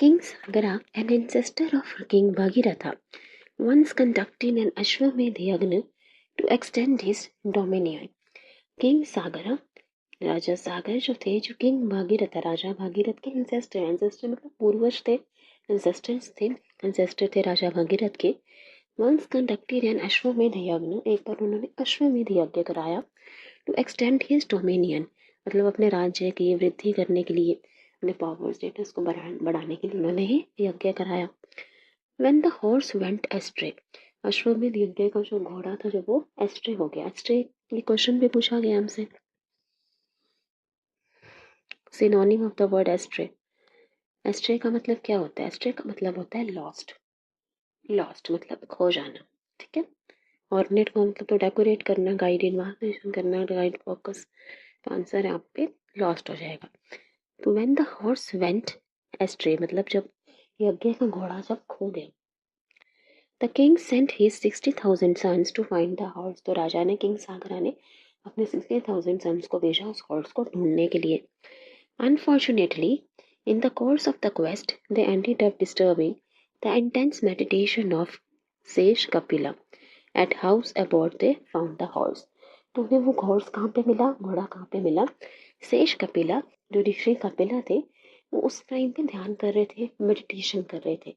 King Sagara, an ancestor of King Bhagirath, once conducted an Ashwamedh Yagna to extend his dominion. King सागरा, राजा सागर जो थे, जो king Bhagirath, राजा भागीरथ के ancestor मतलब पूर्वज थे, एंसेस्टर थे राजा भागीरथ के। वंस कंडक्टेड एन अश्वमेध यज्ञ, एक बार उन्होंने अश्वमेध यज्ञ कराया। टू एक्सटेंड हिज डोमिनियन, मतलब अपने राज्य की वृद्धि करने के लिए, अपने पावर स्टेटस को बढ़ाने के लिए उन्होंने ही यज्ञ कराया। When the horse went ashtray, अश्वमेध यज्ञ का जो घोड़ा था जब वो एस्ट्रे हो गया। एस्ट्रे ये क्वेश्चन भी पूछा गया हमसे। Synonym of the word ashtray, ashtray का मतलब क्या होता है? एस्ट्रे का मतलब होता है लॉस्ट, लॉस्ट मतलब खो जाना, ठीक है। ऑर्नेट का मतलब तो डेकोरेट करना, गाइड इन्फॉर्मेशन करना, गाइड फोकस, तो आंसर यहाँ पे लॉस्ट हो जाएगा। तो when the horse went astray मतलब जब यज्ञ का घोड़ा जब खो गया। The king sent his 60,000 sons to find the horse, तो राजा ने, किंग सागरा ने अपने 60,000 सन्स को भेजा उस हॉर्स को ढूंढने के लिए। Unfortunately, in the course of the quest, they ended up disturbing the intense meditation of sage Kapila at house aboard they found the horse. तो उन्हें वो हॉर्स कहाँ पे मिला, घोड़ा कहाँ पे मिला? सेज कपिला, जो ऋषि कपिला थे, वो उस टाइम पे ध्यान कर रहे थे, मेडिटेशन कर रहे थे।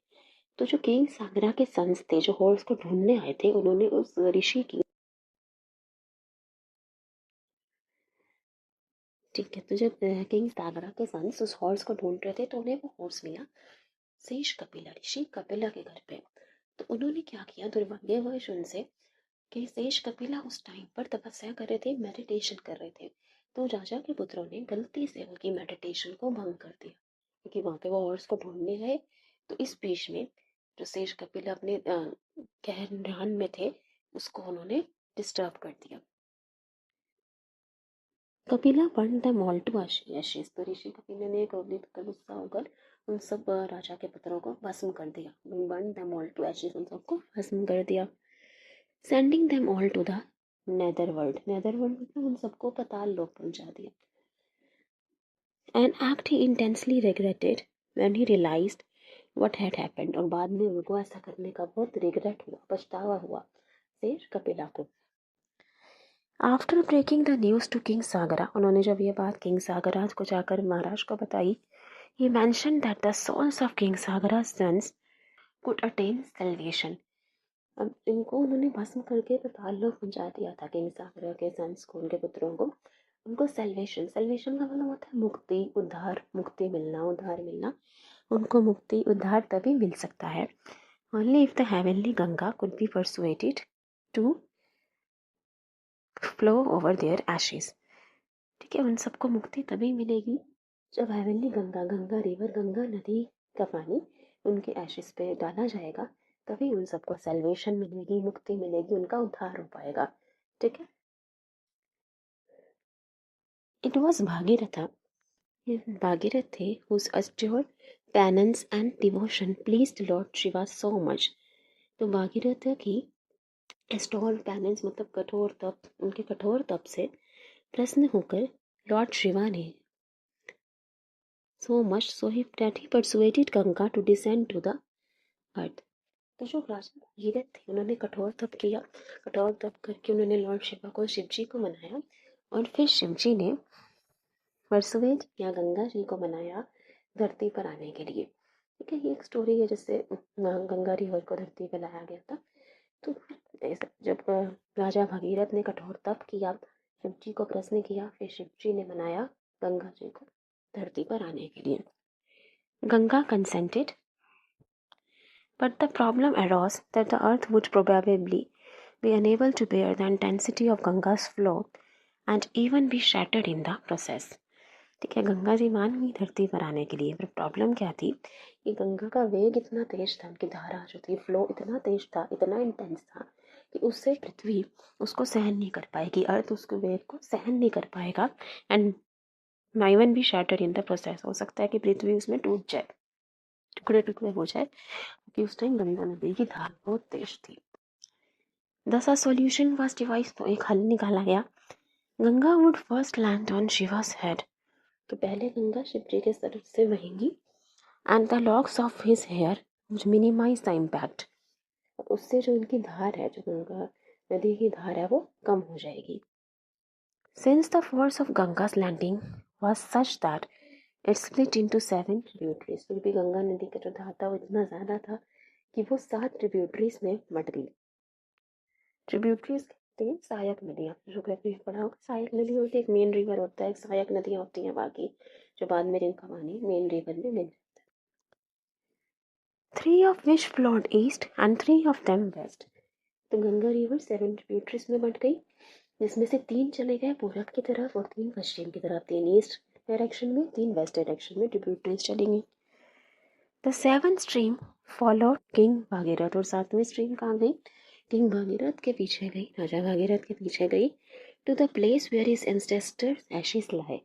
तो जो किंग सागरा के सन्स थे, जो हॉर्स को ढूंढने आए थे, उन्होंने उस ऋषि की, ठीक है, तो जब किंग सागरा के सन्स उस हॉर्स को ढूंढ रहे थे तो उन्हें वो हॉर्स मिला शेष कपिला, ऋषि कपिला के घर पे। तो उन्होंने क्या किया, दुर्भाग्यवश उनसे, कि शेष कपिला उस टाइम पर तपस्या कर रहे थे, मेडिटेशन कर रहे थे। तो राजा के पुत्रों ने गलती से उनकी मेडिटेशन को भंग कर दिया, क्योंकि वहां पे वो हॉर्स को ढूंढने गए। तो इस बीच में जो शेष कपिला अपने गहन ध्यान में थे, उसको उन्होंने डिस्टर्ब कर दिया। Kapila burn them all to ashes, तो ऋषि कपिला ने क्रोधित होकर, गुस्सा होकर उन सब राजा के पुत्रों को भस्म कर दिया। Burn them all to ashes, उन सबको भस्म कर दिया। Sending them all to the nether world, nether world मतलब उन सबको पाताल लोक पहुंचा दिया। An act he intensely regretted when he realised what had happened, और बाद में उनको ऐसा करने का बहुत रिग्रेट हुआ, पछतावा हुआ शेष कपिला को। After breaking the news to king Sagara, उन्होंने जब ये बात किंग सागरा को जाकर महाराज को बताई, he mentioned that the souls of King Sagara's sons could attain salvation. अब इनको उन्होंने भस्म करके पाताल लोक पहुंचा दिया था, किंग सागरा के सन्स को, उनके पुत्रों को। उनको सेल्वेशन, सेल्वेशन का मतलब होता है मुक्ति, उद्धार, मुक्ति मिलना, उद्धार मिलना। उनको मुक्ति, उद्धार तभी मिल सकता है only if the heavenly Ganga could be persuaded to flow over their ashes, ठीक है। उन सबको मुक्ति तभी मिलेगी जब हेवनली गंगा, गंगा रिवर, गंगा नदी का पानी उनके एशेस पे डाला जाएगा, तभी उन सबको सेल्वेशन मिलेगी, मुक्ति मिलेगी, उनका उद्धार हो पाएगा, ठीक है। इट वॉज भागीरथ, भागीरथ थे whose austere penance and devotion pleased Lord Shiva so much, तो भागीरथ की एस्टोर पेनेंस मतलब कठोर तप, उनके कठोर तप से प्रसन्न होकर लॉर्ड शिवा ने so much so that he persuaded Ganga to descend to the earth. तो जो राजा भगीरथ थे, उन्होंने कठोर तप किया, कठोर तप करके उन्होंने लॉर्ड शिवा को, शिव जी को मनाया, और फिर शिव जी ने परसुएड या गंगा जी को मनाया धरती पर आने के लिए, ठीक है। ये एक स्टोरी है जिससे गंगा रिवर को धरती पर लाया गया था। तो जब राजा भगीरथ ने कठोर तप किया, शिव जी को प्रसन्न किया, फिर शिव जी ने मनाया गंगा जी को धरती पर आने के लिए। Ganga consented, but the problem arose that the earth would probably be unable to bear the intensity of Ganga's flow and even be shattered in the process, ठीक है। गंगा जी मान गई धरती पर आने के लिए, पर प्रॉब्लम क्या थी कि गंगा का वेग इतना तेज था, उनकी धारा जो थी, फ्लो इतना तेज था, इतना इंटेंस था कि उससे पृथ्वी उसको सहन नहीं कर पाएगी, अर्थ उसके वेग को सहन नहीं कर पाएगा, and even be shattered in the process, हो सकता है कि पृथ्वी उसमें टूट जाए, टुकड़े टुकड़े हो जाए, क्योंकि उस टाइम गंगा नदी की धार बहुत तेज थी। दस अ सॉल्यूशन वाज डिवाइस, तो एक हल निकाला गया। Ganga would first land on Shiva's head, तो पहले गंगा शिव जी के सर से बहेंगी, and the locks of his hair minimize the impact, उससे जो इनकी धार है, जो गंगा नदी की धार है, वो कम हो जाएगी. Since the force of Ganga's landing was such that it split into 7 tributaries, फिर भी गंगा नदी का जो धार था वो इतना ज़्यादा था कि वो 7 ट्रिब्यूटरीज में बट गई. ट्रिब्यूटरीज कहते हैं सहायक नदियाँ. ज्योग्राफी में पढ़ा होगा, सहायक नदी होती है, एक मेन रिवर होता है, एक सहायक नदियाँ होती हैं बाकी, जो बाद में जिनका पानी मेन रिवर में मिल जाता है. 3 of which flowed east and 3 of them west. तो गंगा रिवर 7 ट्रिब्यूटरीज में बट गई, जिसमें से 3 चले गए पूरब की तरफ और 3 पश्चिम की तरफ, 3 ईस्ट डायरेक्शन में, 3 वेस्ट डायरेक्शन में ट्रिब्यूटरीज चली गई. The seven stream followed king Bhagirath, और 7वीं स्ट्रीम कहाँ गई? किंग भागीरथ के पीछे गई, राजा भागीरथ के पीछे गई. To the place where his ancestors ashes लाए,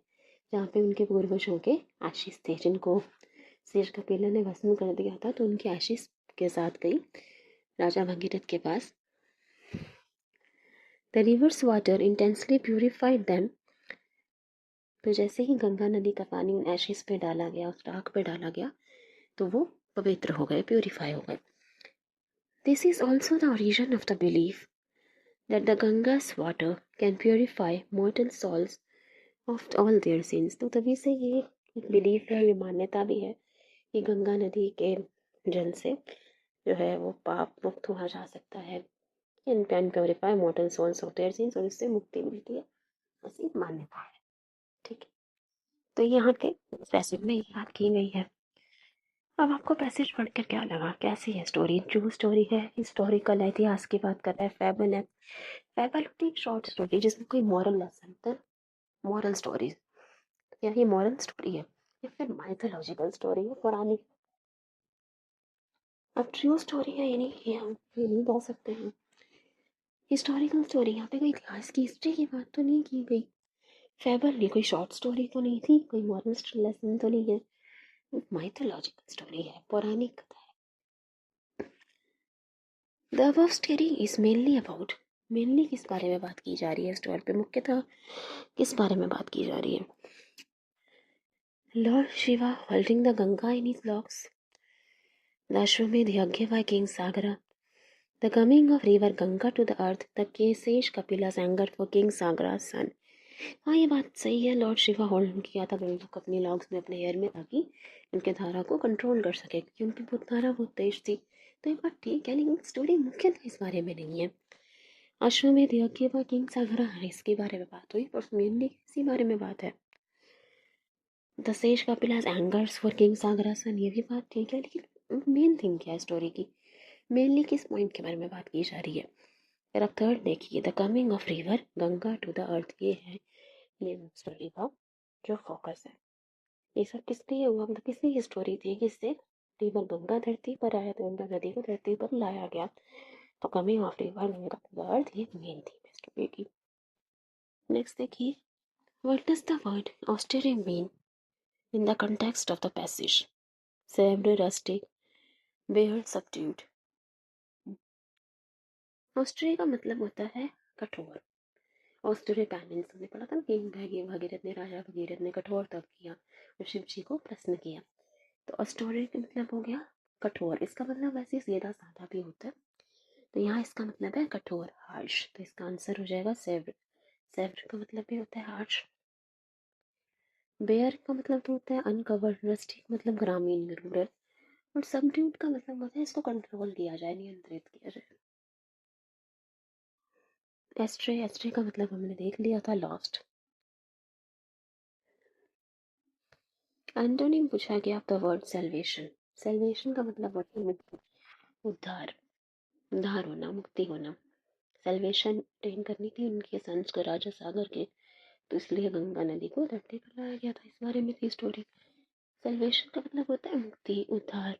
जहाँ पे उनके पूर्वजों के आशीष थे, जिनको शेष कपिला ने भस्म कर दिया था, तो उनके आशीष के साथ गई राजा भागीरथ के पास. The river's water intensely purified them, तो जैसे ही गंगा नदी का पानी उन एशिस पे डाला गया, उस राख पे डाला गया, तो वो पवित्र हो गए, प्यूरिफाई हो गए. This is also the origin of the belief that the Ganga's water can purify mortal souls of all their sins. तो तभी से ये एक बिलीफ है, ये मान्यता भी है कि गंगा नदी के जल से जो है वो पाप मुक्त हुआ जा सकता है, can purify mortal souls of their since, और इससे मुक्ति मिलती है, ऐसी मान्यता है. ठीक है, तो यहाँ के पैसेज में ये बात की गई है. अब आपको पैसेज पढ़कर क्या लगा, कैसी है स्टोरी? ट्रू स्टोरी है, हिस्टोरिकल इतिहास की बात कर रहा है, फैबल है. फैबल होती है शॉर्ट स्टोरी जिसमें कोई मॉरल लेसन होता है, मॉरल स्टोरीज. या ये मॉरल स्टोरी है या फिर माइथोलॉजिकल स्टोरी है, पौराणिक. अब ट्रू स्टोरी है, यानी ये हम ये नहीं कह सकते हैं. हिस्टोरिकल स्टोरी, यहाँ पे कोई इतिहास की हिस्ट्री की बात तो नहीं की गई. फैबल ये कोई शॉर्ट स्टोरी तो नहीं थी, कोई मॉरल लेसन तो नहीं है, माइथोलॉजिकल स्टोरी है, पौराणिक कथा है. The above story is mainly about, mainly किस बारे में बात की जा रही है स्टोरी पे, मुख्यतः किस बारे में बात की जा रही है? Lord Shiva holding the Ganga in his locks, the Ashwamedh yagya by King Sagara, the coming of river Ganga to the earth, the Keshesh Kapila's anger for King Sagara's son. हाँ, ये बात सही है, लॉर्ड शिवा होल्ड किया था गंगा को अपने locks में, अपने हेयर में, ताकि उनके धारा को कंट्रोल कर सके, क्योंकि उनकी बहुत धारा बहुत तेज थी. तो ये बात ठीक है, लेकिन स्टोरी मुख्यतः इस बारे में नहीं है. अश्वमेध यज्ञ व किंग सागरा, इसके बारे में बात हुई, पर मेनली इसी बारे में बात है. The sage Kapila's angers for king Sagara son, ये भी बात ठीक है, लेकिन मेन थिंग क्या है स्टोरी की, मेनली किस पॉइंट के बारे में बात की जा रही है? फिर अब थर्ड देखिए, the coming of river Ganga to the earth, ये है मेन स्टोरी का जो फोकस है. ये सब किस लिए हुआ, मतलब किसने की स्टोरी थी, किससे? रिवर गंगा धरती पर आया, तो गंगा नदी को धरती पर लाया गया, तो coming of river Ganga to the earth, ये मेन थी स्टोरी की. नेक्स्ट देखिए, what does the word austere mean in the context of the passage? Severe, rustic, bare, subdued. ऑस्ट्रे का मतलब होता है कठोर. ऑस्ट्रे पैनिस हमने पढ़ा था, किंग भगीरथ ने, राजा भगीरथ ने कठोर तप किया और शिव जी को प्रसन्न किया. तो ऑस्ट्रे का मतलब हो गया कठोर. इसका मतलब वैसे सीधा साधा भी होता है, तो यहाँ इसका मतलब है कठोर, हार्श. तो इसका आंसर हो जाएगा सेव्र. सेव्र का मतलब भी होता है हार्श. बेयर का मतलब तो होता है अनकवर्ड. रस्टिक मतलब ग्रामीण, रूरल. और सबड्यूड का मतलब होता है इसको कंट्रोल किया जाए, नियंत्रित किया जाए. एस्ट्रे, एस्ट्रे का मतलब हमने देख लिया था, लॉस्ट. एंटोनिम पूछा गया द वर्ड सेल्वेशन. सेल्वेशन का मतलब होता है उद्धार, उद्धार होना, मुक्ति होना. सेल्वेशन अटेन करने के लिए उनके सन्स को राजा सागर के, तो इसलिए गंगा नदी को धरती पर लाया गया था. इस बारे में थी स्टोरी. सेल्वेशन का मतलब होता है मुक्ति, उद्धार.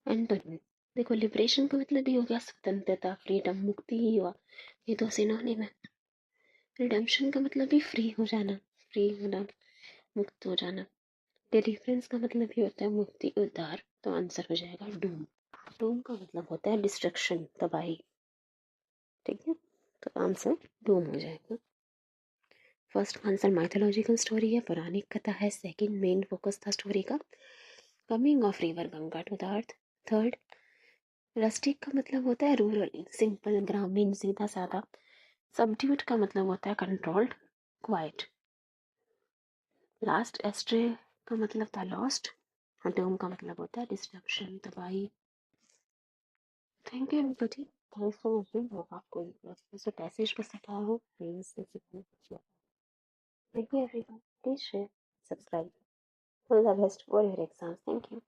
एंटोनिम देखो, लिबरेशन का मतलब भी हो गया स्वतंत्रता, फ्रीडम, मुक्ति ही हुआ, ये तो सिनोनिम है. रिडेम्पशन का मतलब भी फ्री हो जाना, फ्री होना, मुक्त हो जाना. डिलीवरेंस का मतलब भी होता है मुक्ति, उद्धार. तो आंसर हो जाएगा डूम. डूम का मतलब होता है डिस्ट्रक्शन, तबाही. ठीक है, तो आंसर डूम हो जाएगा. फर्स्ट आंसर माइथोलॉजिकल स्टोरी है, पौराणिक कथा है. सेकंड मेन फोकस था स्टोरी का coming of river Ganga to the earth. Third, rustic का मतलब होता है रूरल, सिंपल, ग्रामीण, सीधा साधा। सबड्यूट का मतलब होता है कंट्रोल्ड, क्वाइट। लास्ट, एस्ट्रे का मतलब था लॉस्ट। डोम का मतलब होता है डिस्ट्रक्शन, तबाही। Thank you everybody, thanks for watching. Hope आपको जैसे पैसेज पसंद आया हो, please thank you everyone, please share, subscribe. All the best for your exams, thank you.